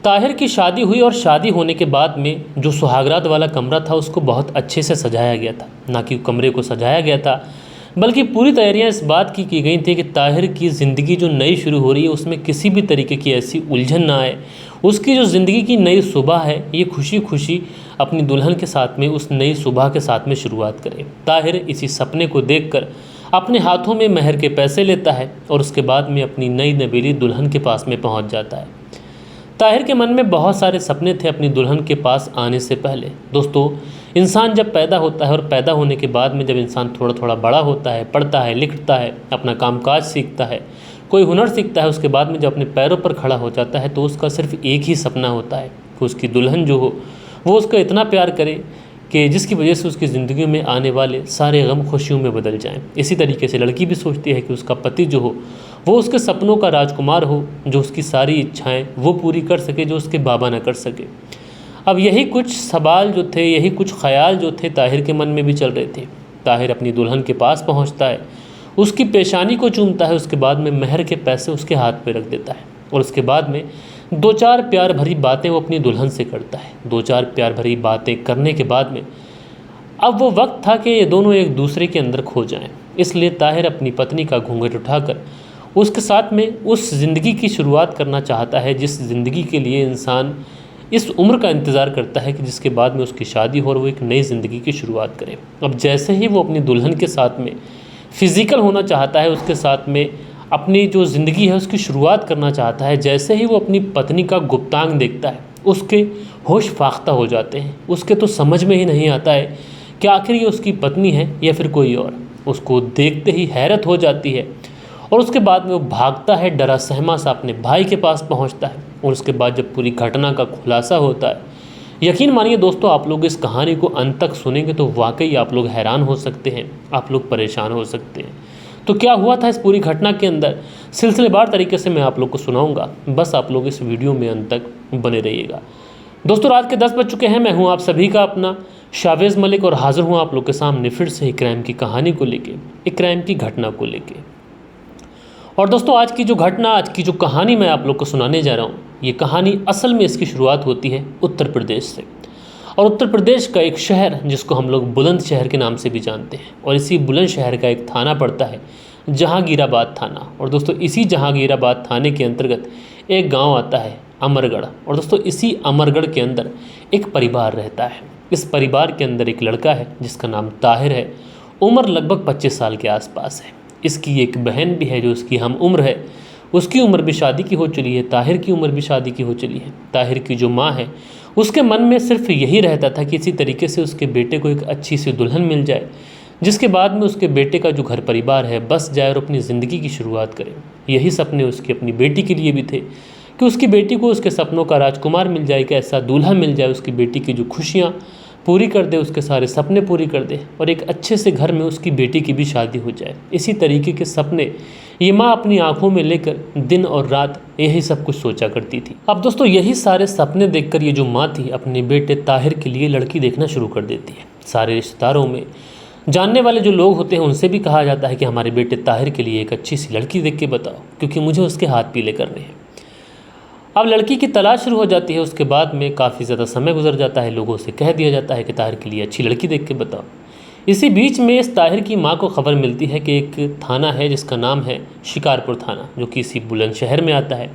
ताहिर की शादी हुई और शादी होने के बाद में जो सुहागरात वाला कमरा था उसको बहुत अच्छे से सजाया गया था। ना कि कमरे को सजाया गया था, बल्कि पूरी तैयारियां इस बात की गई थी कि ताहिर की ज़िंदगी जो नई शुरू हो रही है उसमें किसी भी तरीके की ऐसी उलझन ना आए। उसकी जो ज़िंदगी की नई सुबह है ये खुशी खुशी अपनी दुल्हन के साथ में उस नई सुबह के साथ में शुरुआत करे। ताहिर इसी सपने को देखकर अपने हाथों में महर के पैसे लेता है और उसके बाद में अपनी नई नवेली दुल्हन के पास में पहुंच जाता है। ताहिर के मन में बहुत सारे सपने थे अपनी दुल्हन के पास आने से पहले। दोस्तों, इंसान जब पैदा होता है और पैदा होने के बाद में जब इंसान थोड़ा थोड़ा बड़ा होता है, पढ़ता है, लिखता है, अपना कामकाज सीखता है, कोई हुनर सीखता है, उसके बाद में जब अपने पैरों पर खड़ा हो जाता है तो उसका सिर्फ एक ही सपना होता है कि उसकी दुल्हन जो हो वो उसका इतना प्यार करे कि जिसकी वजह से उसकी ज़िंदगी में आने वाले सारे गम खुशियों में बदल जाएं। इसी तरीके से लड़की भी सोचती है कि उसका पति जो हो वो उसके सपनों का राजकुमार हो, जो उसकी सारी इच्छाएं वो पूरी कर सके जो उसके बाबा ना कर सके। अब यही कुछ सवाल जो थे, यही कुछ ख्याल जो थे ताहिर के मन में भी चल रहे थे। ताहिर अपनी दुल्हन के पास पहुंचता है, उसकी पेशानी को चूमता है, उसके बाद में महर के पैसे उसके हाथ पे रख देता है और उसके बाद में दो चार प्यार भरी बातें वो अपनी दुल्हन से करता है। दो चार प्यार भरी बातें करने के बाद में अब वो वक्त था कि ये दोनों एक दूसरे के अंदर खो जाएं। इसलिए ताहिर अपनी पत्नी का घूंघट उठाकर उसके साथ में उस ज़िंदगी की शुरुआत करना चाहता है जिस ज़िंदगी के लिए इंसान इस उम्र का इंतज़ार करता है कि जिसके बाद में उसकी शादी हो और वो एक नई ज़िंदगी की शुरुआत करे। अब जैसे ही वो अपनी दुल्हन के साथ में फ़िज़िकल होना चाहता है, उसके साथ में अपनी जो ज़िंदगी है उसकी शुरुआत करना चाहता है, जैसे ही वो अपनी पत्नी का गुप्तांग देखता है उसके होश फाख्ता हो जाते हैं। उसके तो समझ में ही नहीं आता है कि आखिर ये उसकी पत्नी है या फिर कोई और। उसको देखते ही हैरत हो जाती है और उसके बाद में वो भागता है, डरा सहमा सा अपने भाई के पास पहुंचता है। और उसके बाद जब पूरी घटना का खुलासा होता है, यकीन मानिए दोस्तों, आप लोग इस कहानी को अंत तक सुनेंगे तो वाकई आप लोग हैरान हो सकते हैं, आप लोग परेशान हो सकते हैं। तो क्या हुआ था इस पूरी घटना के अंदर, सिलसिलेवार तरीके से मैं आप लोग को सुनाऊंगा। बस आप लोग इस वीडियो में अंत तक बने रहिएगा। दोस्तों, रात के 10 बज चुके हैं। मैं हूं आप सभी का अपना शावेज़ मलिक और हाजिर हूं आप लोग के सामने फिर से एक क्राइम की कहानी को लेके, एक क्राइम की घटना को लेके। और दोस्तों, आज की जो घटना, आज की जो कहानी मैं आप लोग को सुनाने जा रहा हूँ, ये कहानी असल में इसकी शुरुआत होती है उत्तर प्रदेश से। और उत्तर प्रदेश का एक शहर जिसको हम लोग बुलंद शहर के नाम से भी जानते हैं, और इसी बुलंद शहर का एक थाना पड़ता है जहांगीराबाद थाना। और दोस्तों, इसी जहांगीराबाद थाने के अंतर्गत एक गांव आता है अमरगढ़। और दोस्तों, इसी अमरगढ़ के अंदर एक परिवार रहता है। इस परिवार के अंदर एक लड़का है जिसका नाम ताहिर है। उम्र लगभग 25 साल के आसपास है। इसकी एक बहन भी है जो उसकी हम उम्र है, उसकी उम्र भी शादी की हो चली है। ताहिर की उम्र भी शादी की हो चली है। ताहिर की जो माँ है उसके मन में सिर्फ यही रहता था कि इसी तरीके से उसके बेटे को एक अच्छी सी दुल्हन मिल जाए, जिसके बाद में उसके बेटे का जो घर परिवार है बस जाए और अपनी ज़िंदगी की शुरुआत करे। यही सपने उसकी अपनी बेटी के लिए भी थे कि उसकी बेटी को उसके सपनों का राजकुमार मिल जाए, कि ऐसा दूल्हा मिल जाए उसकी बेटी की जो खुशियाँ पूरी कर दे, उसके सारे सपने पूरी कर दे और एक अच्छे से घर में उसकी बेटी की भी शादी हो जाए। इसी तरीके के सपने ये माँ अपनी आंखों में लेकर दिन और रात यही सब कुछ सोचा करती थी। अब दोस्तों, यही सारे सपने देखकर ये जो माँ थी अपने बेटे ताहिर के लिए लड़की देखना शुरू कर देती है। सारे रिश्तेदारों में जानने वाले जो लोग होते हैं उनसे भी कहा जाता है कि हमारे बेटे ताहिर के लिए एक अच्छी सी लड़की देख के बताओ, क्योंकि मुझे उसके हाथ पीले करने हैं। अब लड़की की तलाश शुरू हो जाती है। उसके बाद में काफ़ी ज़्यादा समय गुजर जाता है, लोगों से कह दिया जाता है कि ताहिर के लिए अच्छी लड़की देख के बताओ। इसी बीच में इस ताहिर की माँ को खबर मिलती है कि एक थाना है जिसका नाम है शिकारपुर थाना, जो कि इसी बुलंद शहर में आता है।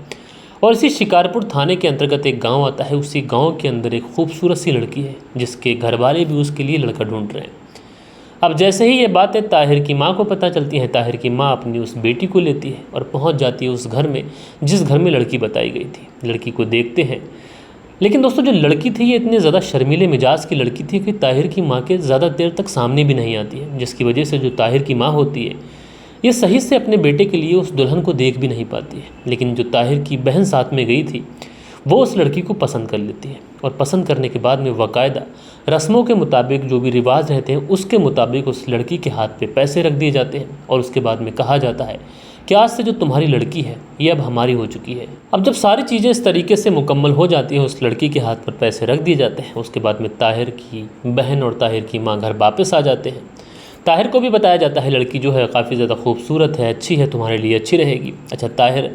और इसी शिकारपुर थाने के अंतर्गत एक गांव आता है। उसी गांव के अंदर एक खूबसूरत सी लड़की है जिसके घर वाले भी उसके लिए लड़का ढूंढ रहे हैं। अब जैसे ही ये बातें ताहिर की माँ को पता चलती हैं, ताहिर की माँ अपनी उस बेटी को लेती है और पहुंच जाती है उस घर में जिस घर में लड़की बताई गई थी। लड़की को देखते हैं, लेकिन दोस्तों जो लड़की थी ये इतनी ज़्यादा शर्मीले मिजाज की लड़की थी कि ताहिर की माँ के ज़्यादा देर तक सामने भी नहीं आती है, जिसकी वजह से जो ताहिर की माँ होती है ये सही से अपने बेटे के लिए उस दुल्हन को देख भी नहीं पाती है। लेकिन जो ताहिर की बहन साथ में गई थी वो उस लड़की को पसंद कर लेती है और पसंद करने के बाद में बाकायदा रस्मों के मुताबिक, जो भी रिवाज रहते हैं उसके मुताबिक उस लड़की के हाथ पे पैसे रख दिए जाते हैं और उसके बाद में कहा जाता है कि आज से जो तुम्हारी लड़की है ये अब हमारी हो चुकी है। अब जब सारी चीज़ें इस तरीके से मुकम्मल हो जाती हैं, उस लड़की के हाथ पर पैसे रख दिए जाते हैं, उसके बाद में ताहिर की बहन और ताहिर की माँ घर वापस आ जाते हैं। ताहिर को भी बताया जाता है लड़की जो है काफ़ी ज़्यादा खूबसूरत है, अच्छी है, तुम्हारे लिए अच्छी रहेगी। अच्छा, ताहिर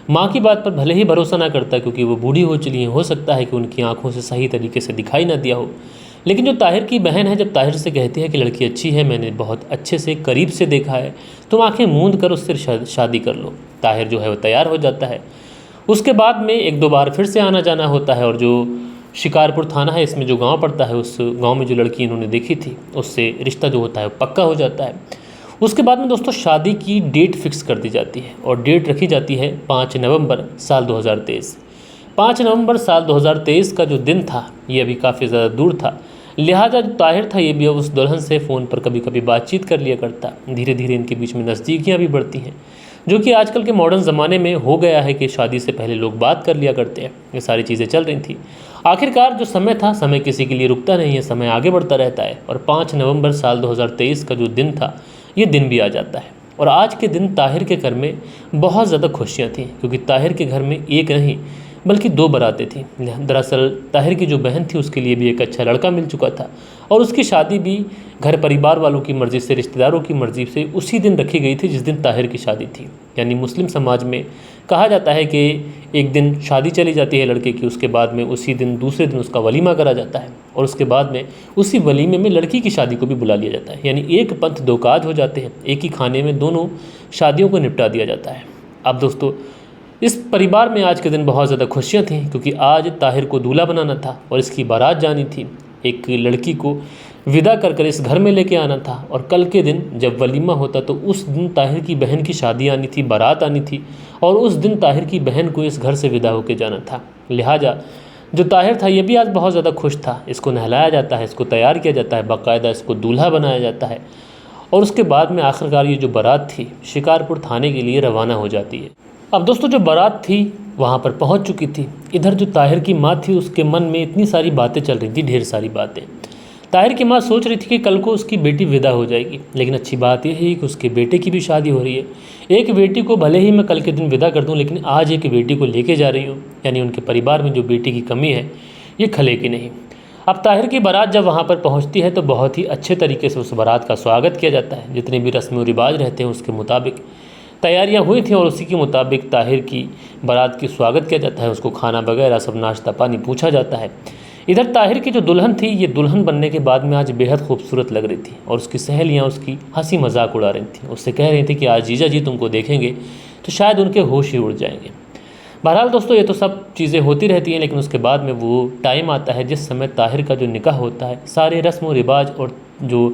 माँ की बात पर भले ही भरोसा ना करता क्योंकि वो बूढ़ी हो चली हैं, हो सकता है कि उनकी आंखों से सही तरीके से दिखाई ना दिया हो, लेकिन जो ताहिर की बहन है जब ताहिर से कहती है कि लड़की अच्छी है, मैंने बहुत अच्छे से करीब से देखा है, तुम आंखें मूंद कर उससे शादी कर लो। ताहिर जो है वो तैयार हो जाता है। उसके बाद में एक दो बार फिर से आना जाना होता है और जो शिकारपुर थाना है इसमें जो गांव पड़ता है, उस गांव में जो लड़की इन्होंने देखी थी उससे रिश्ता जो होता है वो पक्का हो जाता है। उसके बाद में दोस्तों शादी की डेट फिक्स कर दी जाती है और डेट रखी जाती है 5 नवंबर साल 2023। 5 नवंबर साल 2023 का जो दिन था ये अभी काफ़ी ज़्यादा दूर था, लिहाजा जो ताहिर था ये भी अब उस दुल्हन से फ़ोन पर कभी कभी बातचीत कर लिया करता। धीरे धीरे इनके बीच में नज़दीकियाँ भी बढ़ती हैं, जो कि आजकल के मॉडर्न ज़माने में हो गया है कि शादी से पहले लोग बात कर लिया करते हैं। ये सारी चीज़ें चल रही थी। आखिरकार जो समय था, समय किसी के लिए रुकता नहीं है, समय आगे बढ़ता रहता है और 5 नवंबर साल 2023 का जो दिन था ये दिन भी आ जाता है। और आज के दिन ताहिर के घर में बहुत ज़्यादा खुशियाँ थीं क्योंकि ताहिर के घर में एक नहीं बल्कि 2 बारातें थीं। दरअसल ताहिर की जो बहन थी उसके लिए भी एक अच्छा लड़का मिल चुका था और उसकी शादी भी घर परिवार वालों की मर्ज़ी से, रिश्तेदारों की मर्ज़ी से उसी दिन रखी गई थी जिस दिन ताहिर की शादी थी। यानी मुस्लिम समाज में कहा जाता है कि एक दिन शादी चली जाती है लड़के की, उसके बाद में उसी दिन दूसरे दिन उसका वलीमा करा जाता है और उसके बाद में उसी वलीमे में लड़की की शादी को भी बुला लिया जाता है। यानी एक पंथ दो काज हो जाते हैं, एक ही खाने में दोनों शादियों को निपटा दिया जाता है। अब दोस्तों इस परिवार में आज के दिन बहुत ज़्यादा खुशियाँ थीं क्योंकि आज ताहिर को दूल्हा बनाना था और इसकी बारात जानी थी, एक लड़की को विदा कर इस घर में लेके आना था और कल के दिन जब वलीमा होता तो उस दिन ताहिर की बहन की शादी आनी थी, बारात आनी थी और उस दिन ताहिर की बहन को इस घर से विदा होकर जाना था। लिहाजा जो ताहिर था ये भी आज बहुत ज़्यादा खुश था। इसको नहलाया जाता है, इसको तैयार किया जाता है, बाकायदा इसको दूल्हा बनाया जाता है और उसके बाद में आखिरकार ये जो बारात थी शिकारपुर थाने के लिए रवाना हो जाती है। अब दोस्तों जो बारात थी वहाँ पर पहुँच चुकी थी। इधर जो ताहिर की माँ थी उसके मन में इतनी सारी बातें चल रही थी, ढेर सारी बातें। ताहिर की माँ सोच रही थी कि कल को उसकी बेटी विदा हो जाएगी, लेकिन अच्छी बात यह है कि उसके बेटे की भी शादी हो रही है। एक बेटी को भले ही मैं कल के दिन विदा कर दूं, लेकिन आज एक बेटी को लेके जा रही हूँ, यानी उनके परिवार में जो बेटी की कमी है ये खलेगी नहीं। अब ताहिर की बारात जब वहाँ पर पहुँचती है तो बहुत ही अच्छे तरीके से उस बारात का स्वागत किया जाता है। जितने भी रस्म व रिवाज रहते हैं उसके मुताबिक तैयारियां हुई थी और उसी के मुताबिक ताहिर की बारात की स्वागत किया जाता है। उसको खाना वगैरह सब नाश्ता पानी पूछा जाता है। इधर ताहिर की जो दुल्हन थी ये दुल्हन बनने के बाद में आज बेहद खूबसूरत लग रही थी और उसकी सहेलियां उसकी हंसी मजाक उड़ा रही थी। उससे कह रही थी कि आज जीजा जी तुमको देखेंगे तो शायद उनके होश ही उड़ जाएंगे। बहरहाल दोस्तों ये तो सब चीज़ें होती रहती हैं, लेकिन उसके बाद में वो टाइम आता है जिस समय ताहिर का जो निकाह होता है, सारे रस्म व रिवाज और जो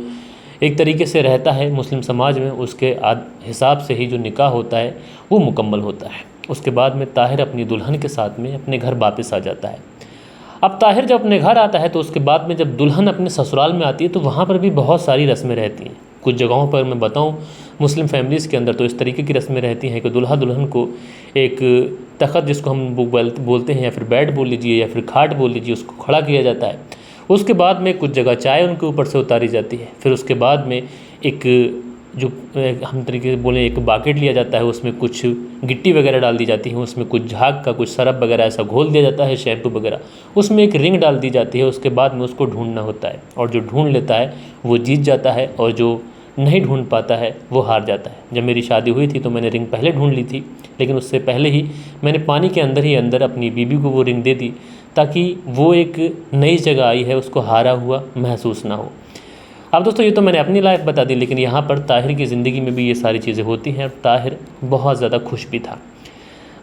एक तरीके से रहता है मुस्लिम समाज में उसके हिसाब से ही जो निकाह होता है वो मुकम्मल होता है। उसके बाद में ताहिर अपनी दुल्हन के साथ में अपने घर वापस आ जाता है। अब ताहिर जब अपने घर आता है तो उसके बाद में जब दुल्हन अपने ससुराल में आती है तो वहाँ पर भी बहुत सारी रस्में रहती हैं। कुछ जगहों पर मैं बताऊं मुस्लिम फैमिलीज़ के अंदर तो इस तरीके की रस्में रहती हैं कि दूल्हा दुल्हन को एक तख्त जिसको हम बोलते हैं या फिर बेड बोल लीजिए या फिर खाट बोल लीजिए, उसको खड़ा किया जाता है। उसके बाद में कुछ जगह चाय उनके ऊपर से उतारी जाती है। फिर उसके बाद में एक जो हम तरीके से बोलें एक बाकेट लिया जाता है, उसमें कुछ गिट्टी वगैरह डाल दी जाती है, उसमें कुछ झाग का कुछ सरफ वगैरह ऐसा घोल दिया जाता है, शैम्पू वगैरह, उसमें एक रिंग डाल दी जाती है। उसके बाद में उसको ढूंढना होता है और जो ढूंढ लेता है वो जीत जाता है और जो नहीं ढूंढ पाता है वो हार जाता है। जब मेरी शादी हुई थी तो मैंने रिंग पहले ढूंढ ली थी, लेकिन उससे पहले ही मैंने पानी के अंदर ही अंदर अपनी बीबी को वो रिंग दे दी ताकि वो एक नई जगह आई है उसको हारा हुआ महसूस ना हो। अब दोस्तों ये तो मैंने अपनी लाइफ बता दी, लेकिन यहाँ पर ताहिर की ज़िंदगी में भी ये सारी चीज़ें होती हैं। ताहिर बहुत ज़्यादा खुश भी था।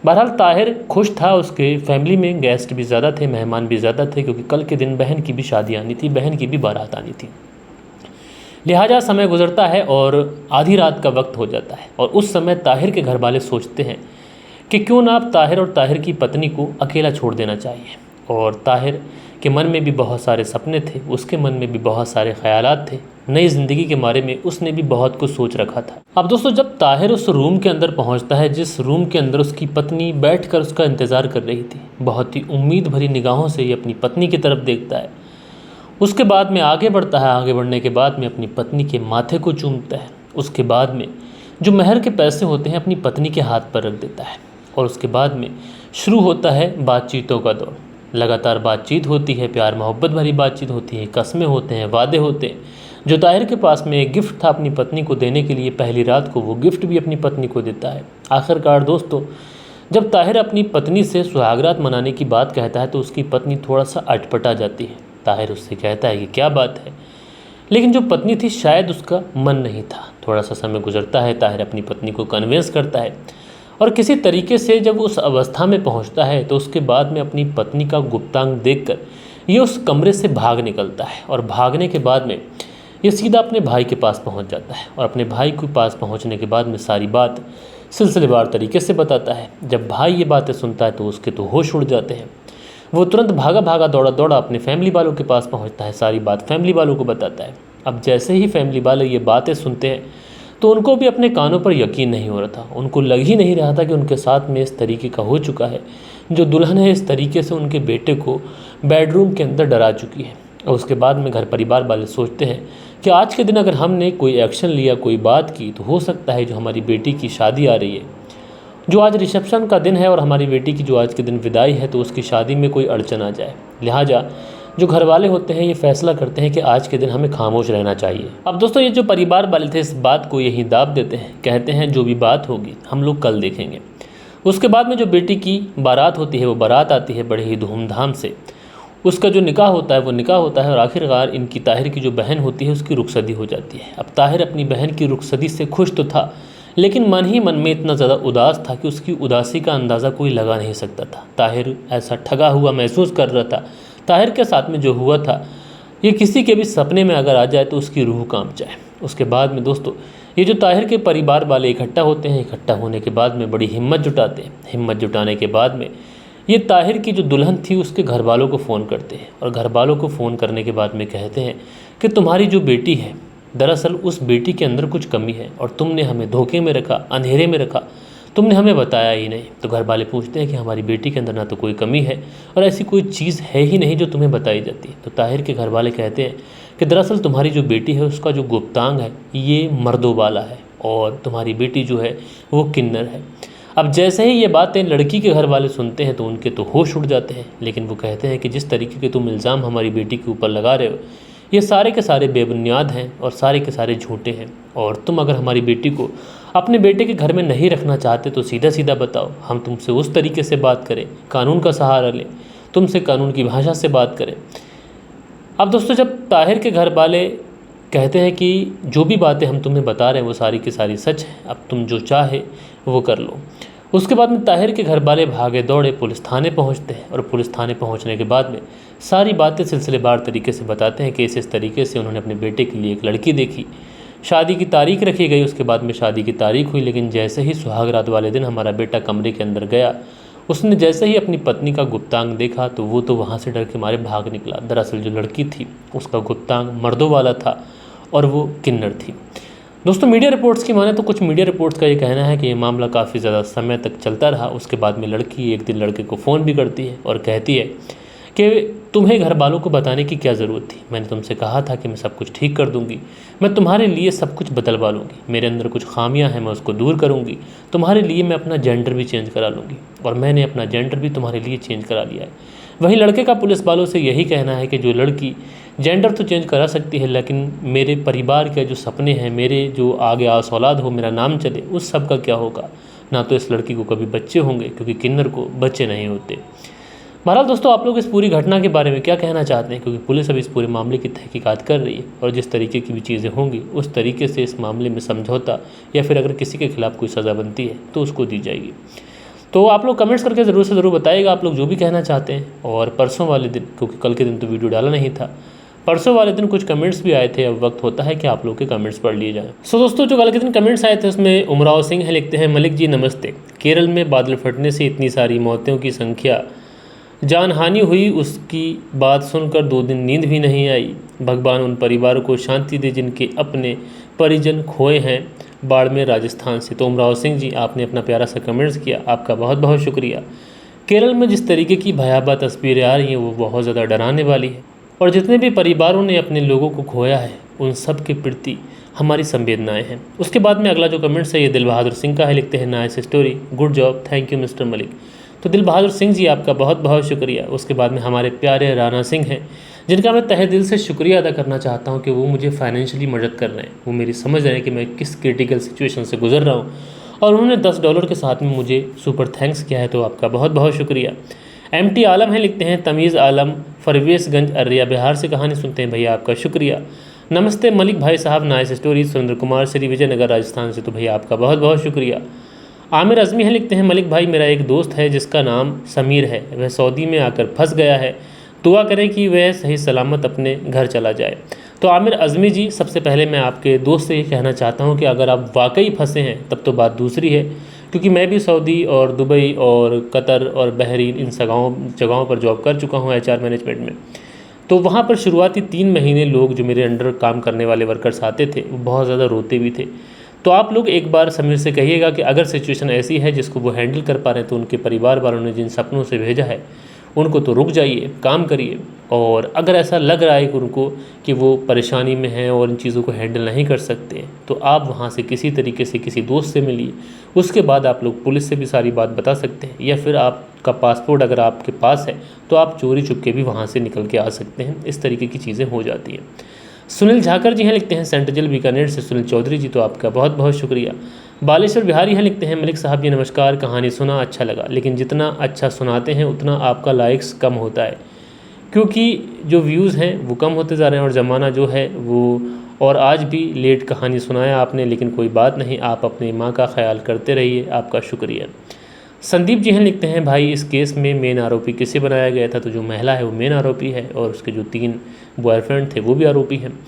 बहरहाल ताहिर खुश था, उसके फैमिली में गेस्ट भी ज़्यादा थे, मेहमान भी ज़्यादा थे, क्योंकि कल के दिन बहन की भी शादी आनी थी, बहन की भी बारात आनी थी। लिहाजा समय गुजरता है और आधी रात का वक्त हो जाता है और उस समय ताहिर के घर वाले सोचते हैं कि क्यों ना आप ताहिर और ताहिर की पत्नी को अकेला छोड़ देना चाहिए। और ताहिर के मन में भी बहुत सारे सपने थे, उसके मन में भी बहुत सारे ख्यालात थे, नई ज़िंदगी के बारे में उसने भी बहुत कुछ सोच रखा था। अब दोस्तों जब ताहिर उस रूम के अंदर पहुंचता है जिस रूम के अंदर उसकी पत्नी बैठकर उसका इंतज़ार कर रही थी, बहुत ही उम्मीद भरी निगाहों से ये अपनी पत्नी की तरफ देखता है। उसके बाद में आगे बढ़ता है, आगे बढ़ने के बाद में अपनी पत्नी के माथे को चूमता है। उसके बाद में जो महर के पैसे होते हैं अपनी पत्नी के हाथ पर रख देता है और उसके बाद में शुरू होता है बातचीतों का दौर। लगातार बातचीत होती है, प्यार मोहब्बत भरी बातचीत होती है, कस्में होते हैं, वादे होते हैं। जो ताहिर के पास में एक गिफ्ट था अपनी पत्नी को देने के लिए, पहली रात को वो गिफ्ट भी अपनी पत्नी को देता है। आखिरकार दोस्तों जब ताहिर अपनी पत्नी से सुहागरात मनाने की बात कहता है तो उसकी पत्नी थोड़ा सा अटपटा जाती है। ताहिर उससे कहता है कि क्या बात है, लेकिन जो पत्नी थी शायद उसका मन नहीं था। थोड़ा सा समय गुजरता है, ताहिर अपनी पत्नी को कन्विंस करता है और किसी तरीके से जब उस अवस्था में पहुंचता है तो उसके बाद में अपनी पत्नी का गुप्तांग देखकर ये उस कमरे से भाग निकलता है और भागने के बाद में ये सीधा अपने भाई के पास पहुंच जाता है और अपने भाई के पास पहुंचने के बाद में सारी बात सिलसिलेवार तरीके से बताता है। जब भाई ये बातें सुनता है तो उसके तो होश उड़ जाते हैं। वो तुरंत भागा भागा दौड़ा दौड़ा अपने फैमिली वालों के पास पहुंचता है, सारी बात फैमिली वालों को बताता है। अब जैसे ही फैमिली वाले ये बातें सुनते हैं तो उनको भी अपने कानों पर यकीन नहीं हो रहा था। उनको लग ही नहीं रहा था कि उनके साथ में इस तरीके का हो चुका है। जो दुल्हन है इस तरीके से उनके बेटे को बेडरूम के अंदर डरा चुकी है। और उसके बाद में घर परिवार वाले सोचते हैं कि आज के दिन अगर हमने कोई एक्शन लिया, कोई बात की, तो हो सकता है जो हमारी बेटी की शादी आ रही है, जो आज रिसेप्शन का दिन है और हमारी बेटी की जो आज के दिन विदाई है, तो उसकी शादी में कोई अड़चन आ जाए। लिहाजा जो घर वाले होते हैं ये फैसला करते हैं कि आज के दिन हमें खामोश रहना चाहिए। अब दोस्तों ये जो परिवार वाले थे इस बात को यही दाब देते हैं, कहते हैं जो भी बात होगी हम लोग कल देखेंगे। उसके बाद में जो बेटी की बारात होती है वो बारात आती है बड़े ही धूमधाम से। उसका जो निकाह होता है वो निकाह होता है और आखिरकार इनकी ताहिर की जो बहन होती है उसकी रुखसदी हो जाती है। अब ताहिर अपनी बहन की रुखसदी से खुश तो था, लेकिन मन ही मन में इतना ज़्यादा उदास था कि उसकी उदासी का अंदाज़ा कोई लगा नहीं सकता था। ताहिर ऐसा ठगा हुआ महसूस कर रहा था। ताहिर के साथ में जो हुआ था ये किसी के भी सपने में अगर आ जाए तो उसकी रूह कांप जाए। उसके बाद में दोस्तों ये जो ताहिर के परिवार वाले इकट्ठा होते हैं, इकट्ठा होने के बाद में बड़ी हिम्मत जुटाते हैं। हिम्मत जुटाने के बाद में ये ताहिर की जो दुल्हन थी उसके घर वालों को फ़ोन करते हैं और घर वालों को फ़ोन करने के बाद में कहते हैं कि तुम्हारी जो बेटी है दरअसल उस बेटी के अंदर कुछ कमी है और तुमने हमें धोखे में रखा, अंधेरे में रखा, तुमने हमें बताया ही नहीं। तो घर वाले पूछते हैं कि हमारी बेटी के अंदर ना तो कोई कमी है और ऐसी कोई चीज़ है ही नहीं जो तुम्हें बताई जाती है। तो ताहिर के घर वाले कहते हैं कि दरअसल तुम्हारी जो बेटी है उसका जो गुप्तांग है ये मर्दों वाला है और तुम्हारी बेटी जो है वो किन्नर है। अब जैसे ही ये बातें लड़की के घर वाले सुनते हैं तो उनके तो होश उड़ जाते हैं, लेकिन वो कहते हैं कि जिस तरीके के तुम इल्ज़ाम हमारी बेटी के ऊपर लगा रहे हो ये सारे के सारे बेबुनियाद हैं और सारे के सारे झूठे हैं। और तुम अगर हमारी बेटी को अपने बेटे के घर में नहीं रखना चाहते तो सीधा सीधा बताओ, हम तुमसे उस तरीके से बात करें, कानून का सहारा लें, तुमसे कानून की भाषा से बात करें। अब दोस्तों जब ताहिर के घर वाले कहते हैं कि जो भी बातें हम तुम्हें बता रहे हैं वो सारी की सारी सच है, अब तुम जो चाहे वो कर लो। उसके बाद में ताहिर के घर वाले भागे दौड़े पुलिस थाने पहुंचते हैं और पुलिस थाने पहुंचने के बाद में सारी बातें सिलसिलेवार तरीके से बताते हैं कि इस तरीके से उन्होंने अपने बेटे के लिए एक लड़की देखी, शादी की तारीख रखी गई, उसके बाद में शादी की तारीख हुई, लेकिन जैसे ही सुहागरात वाले दिन हमारा बेटा कमरे के अंदर गया उसने जैसे ही अपनी पत्नी का गुप्तांग देखा तो वो तो वहाँ से डर के मारे भाग निकला। दरअसल जो लड़की थी उसका गुप्तांग मर्दों वाला था और वो किन्नर थी। दोस्तों मीडिया रिपोर्ट्स की माने तो कुछ मीडिया रिपोर्ट्स का ये कहना है कि ये मामला काफ़ी ज़्यादा समय तक चलता रहा। उसके बाद में लड़की एक दिन लड़के को फ़ोन भी करती है और कहती है कि तुम्हें घर वालों को बताने की क्या ज़रूरत थी, मैंने तुमसे कहा था कि मैं सब कुछ ठीक कर दूंगी, मैं तुम्हारे लिए सब कुछ बदलवा लूँगी, मेरे अंदर कुछ खामियां हैं मैं उसको दूर करूँगी, तुम्हारे लिए मैं अपना जेंडर भी चेंज करा लूँगी। और मैंने अपना जेंडर भी तुम्हारे लिए चेंज करा लिया है। वहीं लड़के का पुलिस वालों से यही कहना है कि जो लड़की जेंडर तो चेंज करा सकती है लेकिन मेरे परिवार के जो सपने हैं, मेरे जो आगे आस औलाद हो, मेरा नाम चले, उस सब का क्या होगा। ना तो इस लड़की को कभी बच्चे होंगे क्योंकि किन्नर को बच्चे नहीं होते। बहरहाल दोस्तों आप लोग इस पूरी घटना के बारे में क्या कहना चाहते हैं, क्योंकि पुलिस अभी इस पूरे मामले की तहकीकात कर रही है और जिस तरीके की भी चीज़ें होंगी उस तरीके से इस मामले में समझौता या फिर अगर किसी के खिलाफ़ कोई सज़ा बनती है तो उसको दी जाएगी। तो आप लोग कमेंट्स करके ज़रूर से ज़रूर बताइएगा आप लोग जो भी कहना चाहते हैं। और परसों वाले दिन, क्योंकि कल के दिन तो वीडियो डाला नहीं था, परसों वाले दिन कुछ कमेंट्स भी आए थे, अब वक्त होता है कि आप लोग के कमेंट्स पढ़ लिए जाएं। सो दोस्तों जो कल के दिन कमेंट्स आए थे उसमें उमराव सिंह है, लिखते हैं मलिक जी नमस्ते, केरल में बादल फटने से इतनी सारी मौतों की संख्या, जानहानि हुई उसकी बात सुनकर 2 दिन नींद भी नहीं आई, भगवान उन परिवारों को शांति दे जिनके अपने परिजन खोए हैं बाड़मेर राजस्थान से। तो उमराव सिंह जी आपने अपना प्यारा सा कमेंट्स किया, आपका बहुत बहुत शुक्रिया। केरल में जिस तरीके की भयावह तस्वीरें आ रही हैं वो बहुत ज़्यादा डराने वाली है और जितने भी परिवारों ने अपने लोगों को खोया है उन सब के प्रति हमारी संवेदनाएं हैं। उसके बाद में अगला जो कमेंट्स है ये दिल बहादुर सिंह का है, लिखते हैं nice story, good job, thank you mister Malik. तो दिल बहादुर सिंह जी आपका बहुत बहुत शुक्रिया। उसके बाद में हमारे प्यारे राणा सिंह हैं जिनका मैं तहे दिल से शुक्रिया अदा करना चाहता हूं कि वो मुझे फाइनेंशियली मदद कर रहे हैं, वो मेरी समझ रहे हैं कि मैं किस क्रिटिकल सिचुएशन से गुजर रहा हूं और उन्होंने $10 के साथ में मुझे सुपर थैंक्स किया है, तो आपका बहुत बहुत शुक्रिया। MT आलम है, लिखते हैं तमीज़ आलम, फरवेसगंज अररिया बिहार से कहानी सुनते हैं, भैया आपका शुक्रिया। नमस्ते मलिक भाई साहब, नाइस स्टोरी। सुरेंद्र कुमार, श्री विजयनगर राजस्थान से, तो भैया आपका बहुत बहुत शुक्रिया। आमिर अज़मी है, लिखते हैं मलिक भाई, मेरा एक दोस्त है जिसका नाम समीर है, वह सऊदी में आकर फंस गया है, दुआ करें कि वह सही सलामत अपने घर चला जाए। तो आमिर अज़मी जी, सबसे पहले मैं आपके दोस्त से ये कहना चाहता हूँ कि अगर आप वाकई फंसे हैं तब तो बात दूसरी है, क्योंकि मैं भी सऊदी और दुबई और कतर और बहरीन इन जगहों पर जॉब कर चुका हूँ HR मैनेजमेंट में। तो वहाँ पर शुरुआती 3 महीने लोग जो मेरे अंडर काम करने वाले वर्कर्स आते थे वो बहुत ज़्यादा रोते भी थे। तो आप लोग एक बार समीर से कहिएगा कि अगर सिचुएशन ऐसी है जिसको वो हैंडल कर पा रहे हैं, तो उनके परिवार वालों ने जिन सपनों से भेजा है उनको तो रुक जाइए, काम करिए। और अगर ऐसा लग रहा है कि उनको कि वो परेशानी में हैं और इन चीज़ों को हैंडल नहीं कर सकते, तो आप वहाँ से किसी तरीके से किसी दोस्त से मिलिए। उसके बाद आप लोग पुलिस से भी सारी बात बता सकते हैं, या फिर आपका पासपोर्ट अगर आपके पास है तो आप चोरी चुपके भी वहाँ से निकल के आ सकते हैं। इस तरीके की चीज़ें हो जाती हैं। सुनील झाकर जी हैं, लिखते हैं सेंट्रल बीकानेर से। सुनील चौधरी जी, तो आपका बहुत बहुत शुक्रिया। बालेश्वर बिहारी हैं, लिखते हैं मलिक साहब जी नमस्कार, कहानी सुना अच्छा लगा, लेकिन जितना अच्छा सुनाते हैं उतना आपका लाइक्स कम होता है, क्योंकि जो व्यूज़ हैं वो कम होते जा रहे हैं और ज़माना जो है वो, और आज भी लेट कहानी सुनाया आपने, लेकिन कोई बात नहीं, आप अपनी माँ का ख्याल करते रहिए, आपका शुक्रिया। संदीप जी हैं, लिखते हैं भाई इस केस में मेन आरोपी किसे बनाया गया था, तो जो महिला है वो मेन आरोपी है और उसके जो 3 बॉयफ्रेंड थे वो भी आरोपी हैं।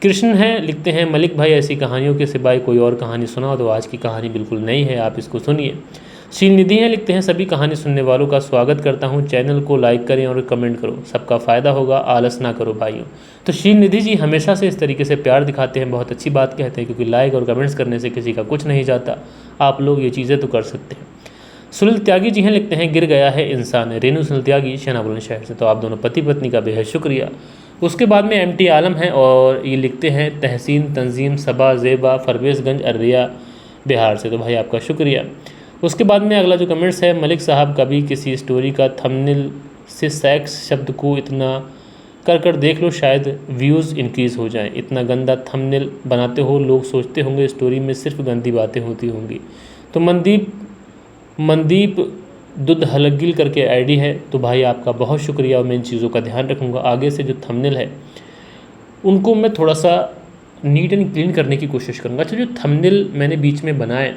कृष्ण हैं, लिखते हैं मलिक भाई ऐसी कहानियों के सिवाय कोई और कहानी सुनाओ, तो आज की कहानी बिल्कुल नई है, आप इसको सुनिए। श्रीनिधि हैं, लिखते हैं सभी कहानी सुनने वालों का स्वागत करता हूं, चैनल को लाइक करें और कमेंट करो, सबका फ़ायदा होगा, आलस ना करो भाइयों। तो श्रीनिधि जी हमेशा से इस तरीके से प्यार दिखाते हैं, बहुत अच्छी बात कहते हैं, क्योंकि लाइक और कमेंट्स करने से किसी का कुछ नहीं जाता, आप लोग ये चीज़ें तो कर सकते हैं। सुनील त्यागी जी हैं, लिखते हैं गिर गया है इंसान, रेनू सुनील त्यागी शेना बुलंदशहर से, तो आप दोनों पति पत्नी का बेहद शुक्रिया। उसके बाद में MT आलम हैं और ये लिखते हैं तहसीन तंजीम सबा ज़ेबा फरवेसगंज अररिया बिहार से, तो भाई आपका शुक्रिया। उसके बाद में अगला जो कमेंट्स है, मलिक साहब कभी किसी स्टोरी का थंबनेल से सेक्स शब्द को इतना कर देख लो, शायद व्यूज़ इंक्रीज़ हो जाएं। इतना गंदा थंबनेल बनाते हो, लोग सोचते होंगे स्टोरी में सिर्फ गंदी बातें होती होंगी। तो मनदीप दुधहलगिल करके ID है, तो भाई आपका बहुत शुक्रिया और मैं इन चीज़ों का ध्यान रखूँगा। आगे से जो थंबनेल है उनको मैं थोड़ा सा नीट एंड क्लीन करने की कोशिश करूँगा। अच्छा, जो थंबनेल मैंने बीच में बनाए,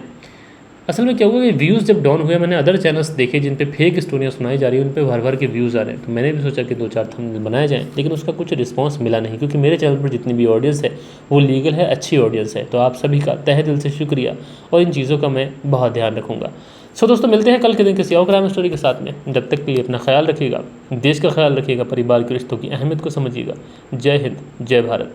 असल में क्या हुआ कि व्यूज़ जब डाउन हुए, मैंने अदर चैनल्स देखे जिन पे फेक स्टोरियाँ सुनाई जा रही हैं, उन पे भर के व्यूज़ आ रहे हैं, तो मैंने भी सोचा कि 2-4 थंबनेल बनाए जाएँ, लेकिन उसका कुछ रिस्पांस मिला नहीं, क्योंकि मेरे चैनल पर जितनी भी ऑडियंस है वो लीगल है, अच्छी ऑडियंस है। तो आप सभी का तहे दिल से शुक्रिया और इन चीज़ों का मैं बहुत ध्यान रखूँगा। सो दोस्तों, मिलते हैं कल के दिन किसी और क्राइम स्टोरी के साथ में। जब तक के लिए अपना ख्याल रखिएगा, देश का ख्याल रखिएगा, परिवार के रिश्तों की अहमियत को समझिएगा। जय हिंद, जय भारत।